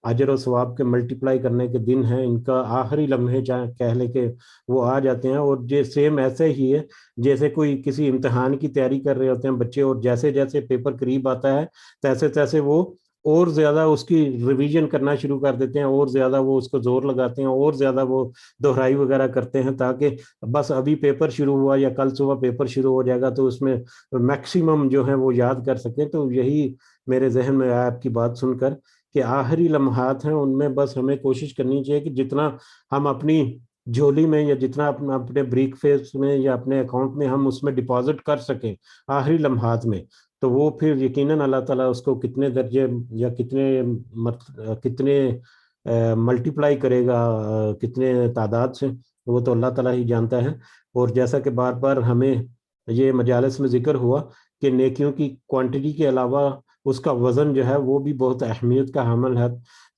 اجر و ثواب کے ملٹیپلائی کرنے کے دن ہیں، ان کا آخری لمحے کہہ لیں کہ وہ آ جاتے ہیں، اور یہ سیم ایسے ہی ہے جیسے کوئی کسی امتحان کی تیاری کر رہے ہوتے ہیں بچے، اور جیسے جیسے پیپر قریب آتا ہے تیسے تیسے وہ اور زیادہ اس کی ریویژن کرنا شروع کر دیتے ہیں، اور زیادہ وہ اس کو زور لگاتے ہیں، اور زیادہ وہ دہرائی وغیرہ کرتے ہیں، تاکہ بس ابھی پیپر شروع ہوا یا کل صبح پیپر شروع ہو جائے گا تو اس میں میکسیمم جو ہے وہ یاد کر سکیں۔ تو یہی میرے ذہن میں آیا آپ کی بات سن کر کہ آخری لمحات ہیں، ان میں بس ہمیں کوشش کرنی چاہیے کہ جتنا ہم اپنی جھولی میں یا جتنا اپنے بریک فیس میں یا اپنے اکاؤنٹ میں ہم اس میں ڈپازٹ کر سکیں آخری لمحات میں، تو وہ پھر یقیناً اللہ تعالیٰ اس کو کتنے درجے یا کتنے ملٹیپلائی کرے گا، کتنے تعداد سے، وہ تو اللہ تعالیٰ ہی جانتا ہے۔ اور جیسا کہ بار بار ہمیں یہ مجالس میں ذکر ہوا کہ نیکیوں کی کوانٹٹی کے علاوہ اس کا وزن جو ہے وہ بھی بہت اہمیت کا حامل ہے،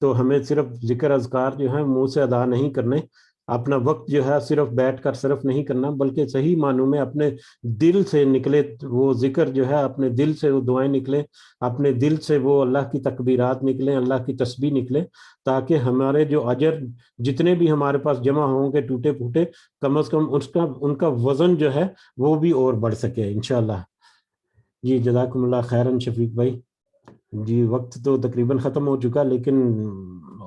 تو ہمیں صرف ذکر اذکار جو ہے منہ سے ادا نہیں کرنے، اپنا وقت جو ہے صرف بیٹھ کر صرف نہیں کرنا، بلکہ صحیح معنوں میں اپنے دل سے نکلے وہ ذکر جو ہے، اپنے دل سے وہ دعائیں نکلیں، اپنے دل سے وہ اللہ کی تکبیرات نکلیں، اللہ کی تسبیح نکلے، تاکہ ہمارے جو اجر جتنے بھی ہمارے پاس جمع ہوں گے ٹوٹے پھوٹے، کم از کم ان کا وزن جو ہے وہ بھی اور بڑھ سکے انشاءاللہ۔ جی جزاکم اللہ خیراً شفیق بھائی۔ جی وقت تو تقریباً ختم ہو چکا، لیکن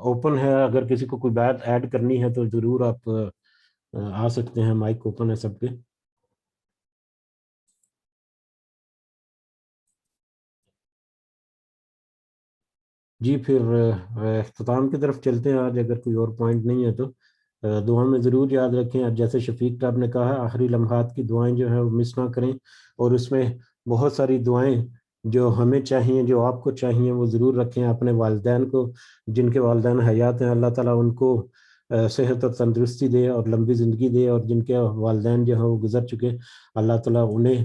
اوپن ہے، اگر کسی کو کوئی بات ایڈ کرنی ہے تو ضرور آپ آ سکتے ہیں، مائک اوپن ہے سب کے۔ جی پھر اختتام کی طرف چلتے ہیں آج، اگر کوئی اور پوائنٹ نہیں ہے تو دعا میں ضرور یاد رکھیں، جیسے شفیق صاحب نے کہا آخری لمحات کی دعائیں جو ہیں وہ مس نہ کریں، اور اس میں بہت ساری دعائیں جو ہمیں چاہیے، جو آپ کو چاہیے، وہ ضرور رکھیں۔ اپنے والدین کو، جن کے والدین حیات ہیں، اللہ تعالیٰ ان کو صحت اور تندرستی دے اور لمبی زندگی دے، اور جن کے والدین جو ہیں وہ گزر چکے، اللہ تعالیٰ انہیں